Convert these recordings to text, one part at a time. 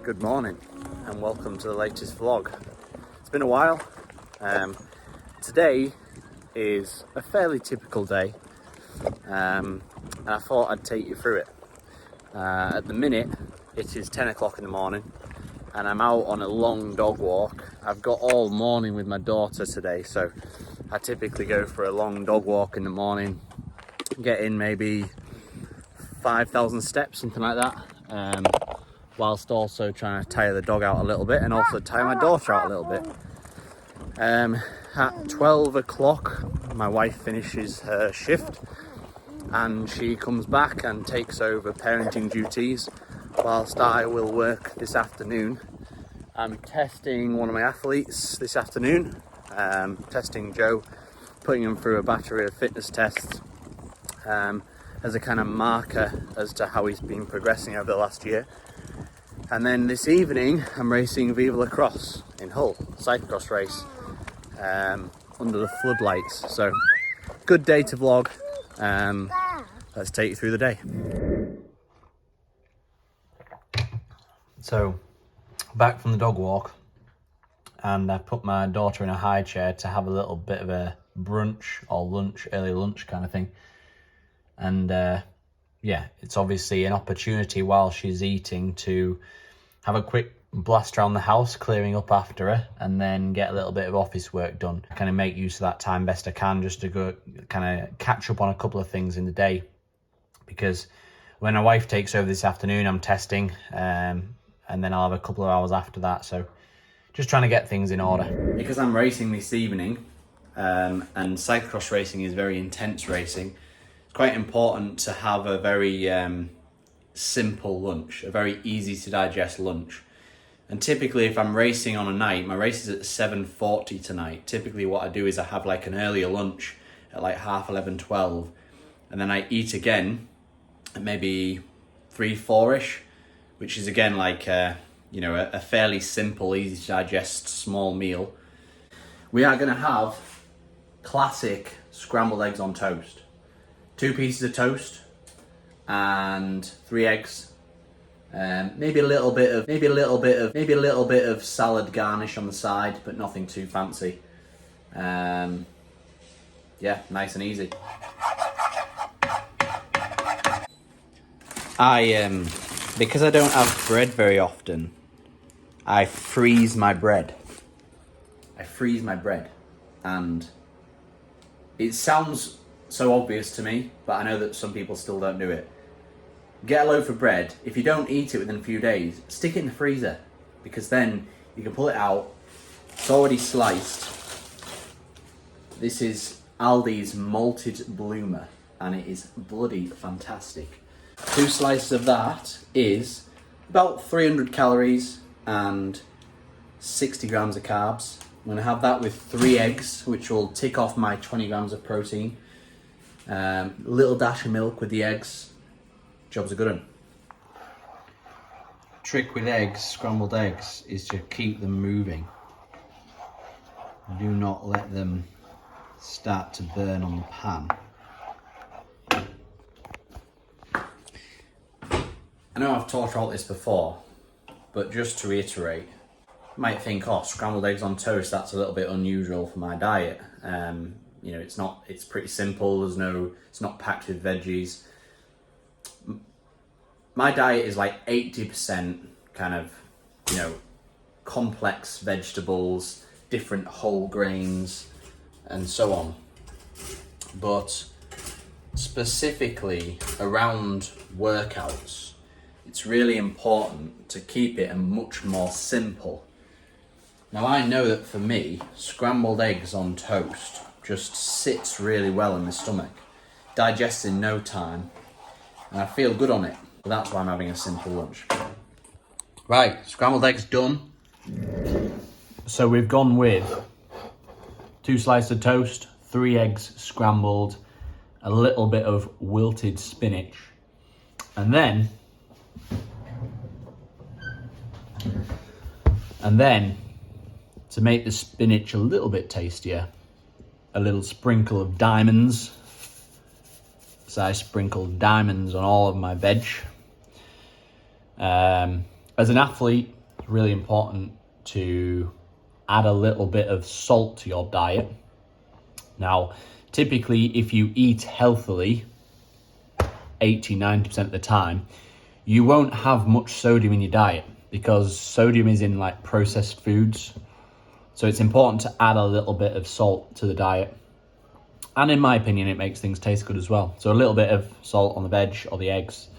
Good morning and welcome to the latest vlog. It's been a while. Today is a fairly typical day, and I thought I'd take you through it. At the minute it is 10 o'clock in the morning and I'm out on a long dog walk. I've got all morning with my daughter today, so I typically go for a long dog walk in the morning, get in maybe 5,000 steps, something like that, whilst also trying to tire the dog out a little bit and also tire my daughter out a little bit. At 12 o'clock my wife finishes her shift and she comes back and takes over parenting duties whilst I will work this afternoon. I'm testing one of my athletes this afternoon, testing Joe, putting him through a battery of fitness tests as a kind of marker as to how he's been progressing over the last year. And then this evening I'm racing Vive Le Cross in Hull, cyclocross race, under the floodlights. So good day to vlog. Let's take you through the day. So back from the dog walk, and I put my daughter in a high chair to have a little bit of a brunch or lunch, early lunch kind of thing. And yeah, it's obviously an opportunity while she's eating to have a quick blast around the house, clearing up after her, and then get a little bit of office work done. Kind of make use of that time best I can, just to go kind of catch up on a couple of things in the day. Because when my wife takes over this afternoon, I'm testing, and then I'll have a couple of hours after that. So just trying to get things in order. Because I'm racing this evening, and cyclocross racing is very intense racing, it's quite important to have a very simple lunch, a very easy to digest lunch. And typically if I'm racing on a night, my race is at 7:40 tonight. Typically what I do is I have like an earlier lunch at like 11:30, 12, and then I eat again at maybe 3, 4-ish, which is again like a fairly simple, easy to digest small meal. We are going to have classic scrambled eggs on toast. 2 pieces of toast and 3 eggs. Maybe a little bit of salad garnish on the side, but nothing too fancy. Yeah, nice and easy. Because I don't have bread very often, I freeze my bread. And it sounds so obvious to me, but I know that some people still don't do it. Get a loaf of bread. If you don't eat it within a few days, stick it in the freezer, because then you can pull it out. It's already sliced. This is Aldi's malted bloomer, and it is bloody fantastic. 2 slices of that is about 300 calories and 60 grams of carbs. I'm going to have that with 3 eggs, which will tick off my 20 grams of protein. Little dash of milk with the eggs. Job's a good one. Trick with eggs, scrambled eggs, is to keep them moving. Do not let them start to burn on the pan. I know I've talked about this before, but just to reiterate, you might think, oh, scrambled eggs on toast, that's a little bit unusual for my diet. It's not, it's pretty simple, it's not packed with veggies. My diet is like 80% kind of, complex vegetables, different whole grains, and so on. But specifically around workouts, it's really important to keep it much more simple. Now I know that for me, scrambled eggs on toast just sits really well in my stomach, digests in no time, and I feel good on it. That's why I'm having a simple lunch. Right, scrambled eggs done. So we've gone with 2 slices of toast, 3 eggs scrambled, a little bit of wilted spinach, and then to make the spinach a little bit tastier, a little sprinkle of diamonds, So I sprinkled diamonds on all of my veg. As an athlete, it's really important to add a little bit of salt to your diet. Now, typically, if you eat healthily, 80-90% of the time, you won't have much sodium in your diet because sodium is in like processed foods. So it's important to add a little bit of salt to the diet. And in my opinion, it makes things taste good as well. So a little bit of salt on the veg or the eggs.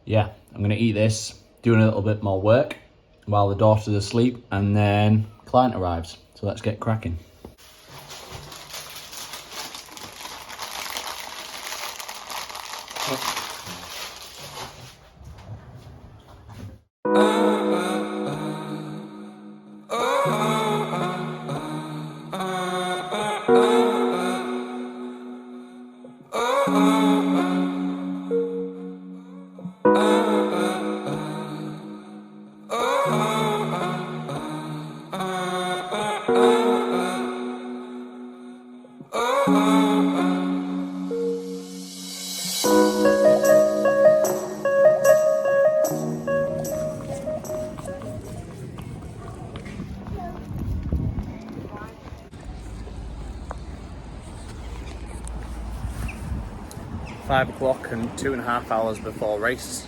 Yeah, I'm gonna eat this, doing a little bit more work while the daughter's asleep, and then client arrives. So let's get cracking. Five o'clock and 2.5 hours before race.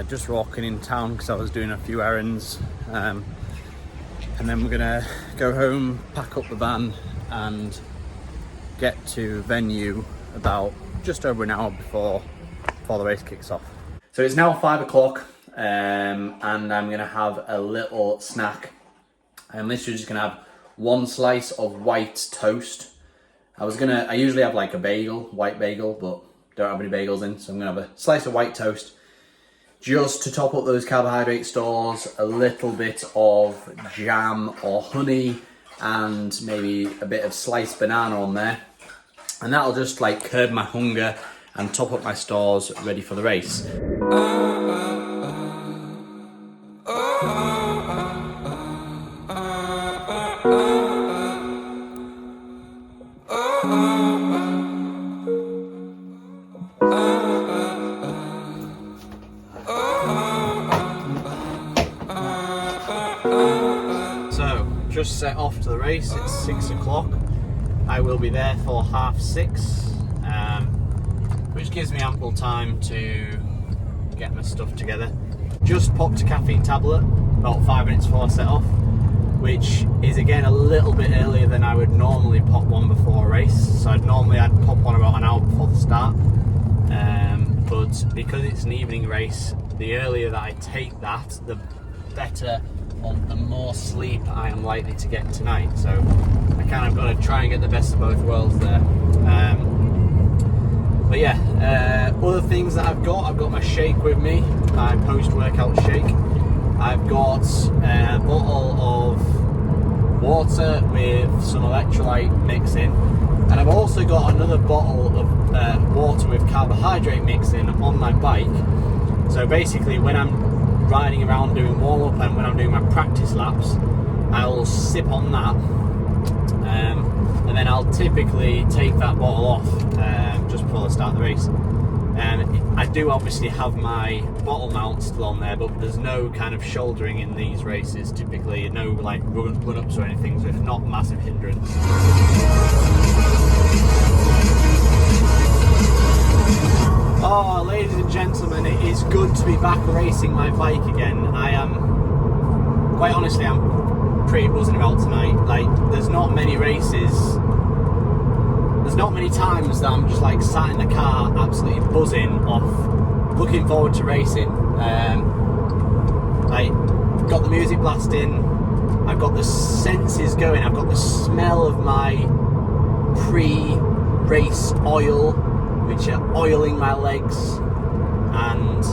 Just walking in town because I was doing a few errands, and then we're gonna go home, pack up the van and get to venue about just over an hour before the race kicks off. So it's now 5 o'clock, and I'm gonna have a little snack. I'm literally just gonna have one slice of white toast. I usually have like a bagel, white bagel, but don't have any bagels in, so I'm gonna have a slice of white toast just to top up those carbohydrate stores, a little bit of jam or honey, and maybe a bit of sliced banana on there. And that'll just like curb my hunger and top up my stores ready for the race. So, just set off to the race. It's 6 o'clock. I will be there for 6:30, which gives me ample time to get my stuff together. Just popped a caffeine tablet about 5 minutes before I set off, which is again a little bit earlier than I would normally pop one before a race. So I'd pop one about an hour before the start, but because it's an evening race, the earlier that I take that, the better or the more sleep I am likely to get tonight. So I kind of got to try and get the best of both worlds there. But yeah, other things that I've got my shake with me, my post-workout shake. I've got a bottle of water with some electrolyte mix in, and I've also got another bottle of water with carbohydrate mix in on my bike. So basically when I'm riding around doing warm-up and when I'm doing my practice laps, I'll sip on that, and then I'll typically take that bottle off just before I start the race. I do obviously have my bottle mount still on there, but there's no kind of shouldering in these races typically, no like run-ups or anything, so it's not a massive hindrance. Oh, ladies and gentlemen, it is good to be back racing my bike again. Quite honestly, I'm pretty buzzing about tonight. Like, there's not many races, there's not many times that I'm just like sat in the car absolutely buzzing off, looking forward to racing. Like, got the music blasting, I've got the senses going, I've got the smell of my pre-race oil, which are oiling my legs, and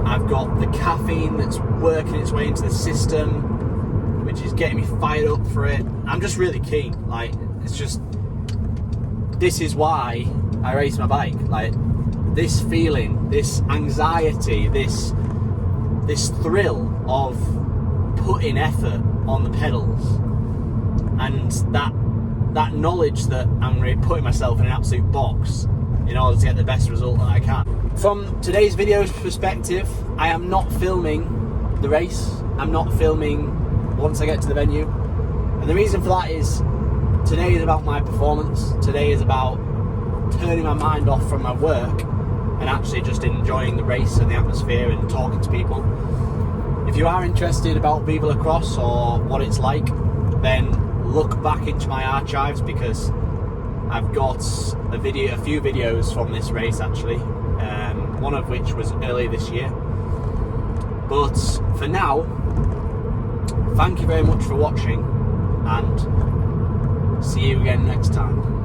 I've got the caffeine that's working its way into the system, which is getting me fired up for it. I'm just really keen. Like, it's just, this is why I race my bike. Like, this feeling, this anxiety, this thrill of putting effort on the pedals, and that that knowledge that I'm really putting myself in an absolute box in order to get the best result that I can. From today's video's perspective, I am not filming the race. I'm not filming once I get to the venue. And the reason for that is today is about my performance. Today is about turning my mind off from my work and actually just enjoying the race and the atmosphere and talking to people. If you are interested about Vive Le Cross or what it's like, then look back into my archives, because I've got a few videos from this race actually, one of which was earlier this year. But for now, thank you very much for watching, and see you again next time.